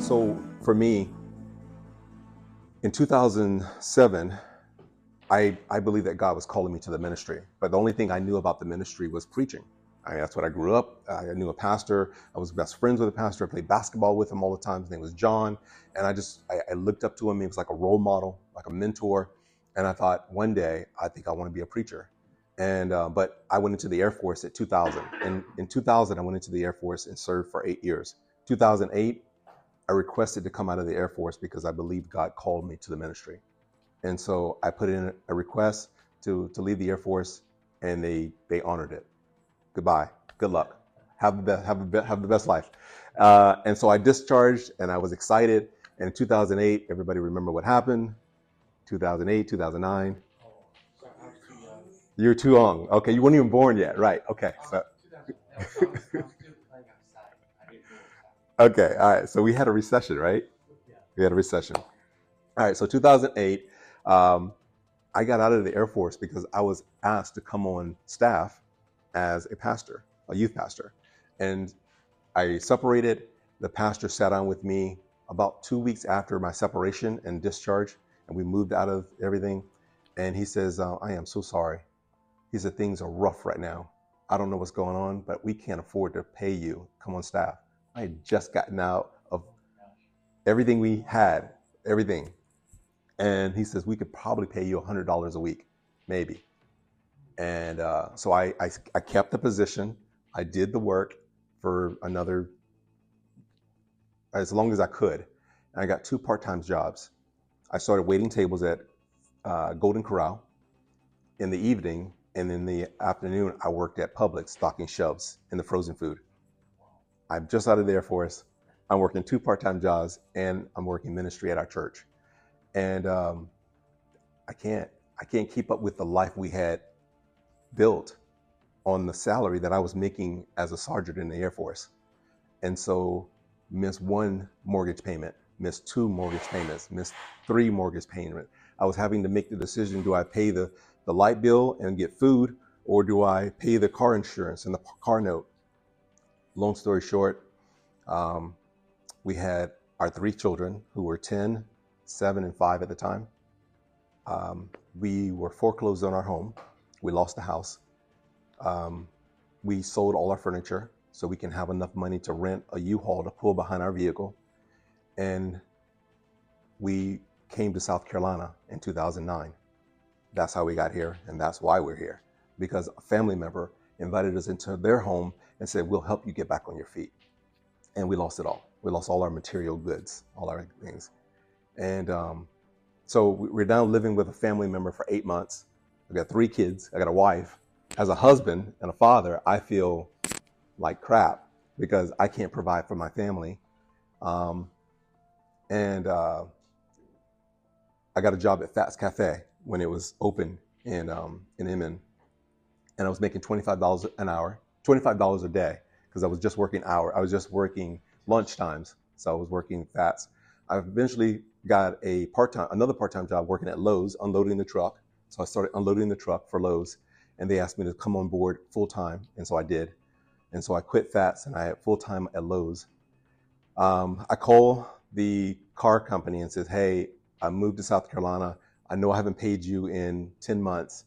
So for me, in 2007, I believe that God was calling me to the ministry. But the only thing I knew about the ministry was preaching. That's what I grew up. I knew a pastor. I was best friends with a pastor. I played basketball with him all the time. His name was John. And I looked up to him. He was like a role model, like a mentor. And I thought one day, I think I want to be a preacher. But I went into the Air Force at 2000. And in 2000, I went into the Air Force and served for 8 years. 2008, I requested to come out of the Air Force because I believed God called me to the ministry. And so I put in a request to leave the Air Force, and they honored it. Goodbye. Good luck. Have the best life. And so I discharged, and I was excited. And in 2008, everybody remember what happened? 2008, 2009. You're too young. Okay, you weren't even born yet, right? Okay. So. Okay. All right. So we had a recession, right? We had a recession. All right. So 2008. I got out of the Air Force because I was asked to come on staff as a pastor, a youth pastor. And I separated. The pastor sat down with me about 2 weeks after my separation and discharge, and we moved out of everything. And he says, I am so sorry. He said, things are rough right now. I don't know what's going on, but we can't afford to pay you. Come on staff. I had just gotten out of everything we had, everything. And he says, we could probably pay you $100 a week, maybe. And so I kept the position. I did the work for as long as I could. And I got 2 part-time jobs. I started waiting tables at Golden Corral in the evening, and in the afternoon, I worked at Publix stocking shelves in the frozen food. I'm just out of the Air Force. I'm working 2 part-time jobs, and I'm working ministry at our church. And I can't keep up with the life we had built on the salary that I was making as a sergeant in the Air Force. And so missed 1 mortgage payment, missed 2 mortgage payments, missed 3 mortgage payments. I was having to make the decision, do I pay the light bill and get food, or do I pay the car insurance and the car note? Long story short, we had our 3 children who were 10, 7, and 5 at the time. We were foreclosed on our home. We lost the house. We sold all our furniture so we can have enough money to rent a U-Haul to pull behind our vehicle. And we came to South Carolina in 2009. That's how we got here, and that's why we're here. Because a family member invited us into their home and said, we'll help you get back on your feet. And we lost it all. We lost all our material goods, all our things. And so we're now living with a family member for 8 months. I've got 3 kids. I got a wife. As a husband and a father, I feel like crap because I can't provide for my family. I got a job at Fats Cafe when it was open in Inman. And I was making $25 an hour, $25 a day, because I was just working I was just working lunch times. So I was working Fats. I eventually got another part-time job working at Lowe's, unloading the truck. So I started unloading the truck for Lowe's, and they asked me to come on board full-time, and so I did. And so I quit Fats, and I had full-time at Lowe's. I called the car company and said, hey, I moved to South Carolina. I know I haven't paid you in 10 months.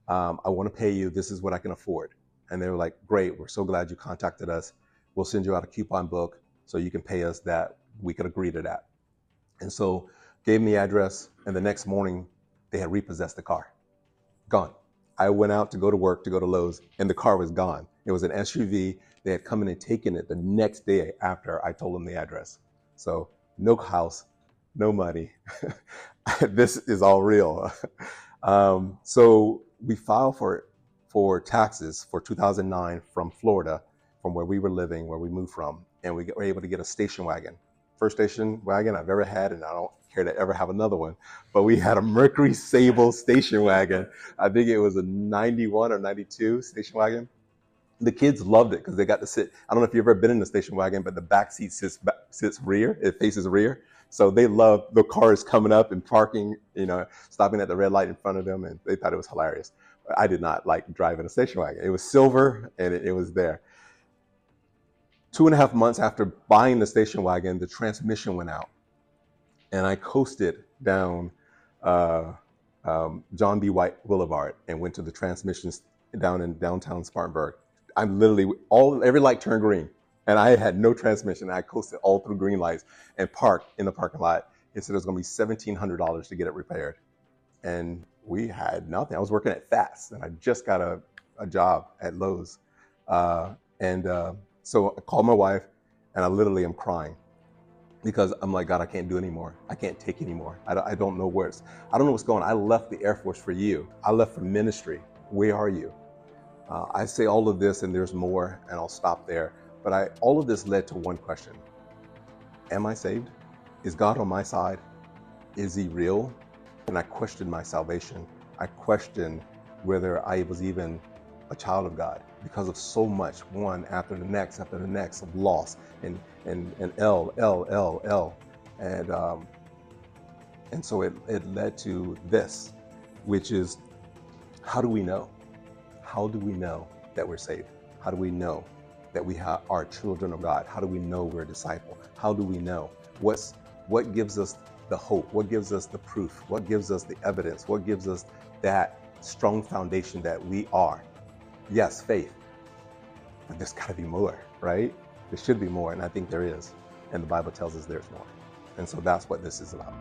I want to pay you. This is what I can afford. And they were like, great, we're so glad you contacted us. We'll send you out a coupon book so you can pay us that. We could agree to that. And so gave me the address, and the next morning they had repossessed the car. Gone. I went out to go to work, to go to Lowe's, and the car was gone. It was an SUV. They had come in and taken it the next day after I told them the address. So no house, no money. This is all real. So we filed for taxes for 2009 from Florida, from where we were living, where we moved from, and we were able to get a station wagon. First station wagon I've ever had, and I don't care to ever have another one. But we had a Mercury Sable station wagon. I think it was a 91 or 92 station wagon. The kids loved it because they got to sit. I don't know if you've ever been in a station wagon, but the back seat sits rear. It faces rear. So they loved the cars coming up and parking, stopping at the red light in front of them, and they thought it was hilarious. I did not like driving a station wagon. It was silver, and it was there. 2.5 months after buying the station wagon, the transmission went out, and I coasted down John B. White Boulevard and went to the transmissions down in downtown Spartanburg. I'm literally every light turned green, and I had no transmission. I coasted all through green lights and parked in the parking lot. It said it was going to be $1,700 to get it repaired, and we had nothing. I was working at Fast, and I just got a job at Lowe's, so I called my wife, and I literally am crying because I'm like, God, I can't do anymore. I can't take anymore. I don't know I don't know what's going on. I left the Air Force for you. I left for ministry. Where are you? I say all of this, and there's more, and I'll stop there. But all of this led to one question. Am I saved? Is God on my side? Is he real? And I questioned my salvation. I questioned whether I was even a child of God because of so much, one after the next of loss and L. And so it led to this, which is, how do we know? How do we know that we're saved? How do we know that we are children of God? How do we know we're a disciple? How do we know? What gives us the hope? What gives us the proof? What gives us the evidence? What gives us that strong foundation that we are? Yes, faith, but there's got to be more, right? There should be more, and I think there is. And the Bible tells us there's more. And so that's what this is about.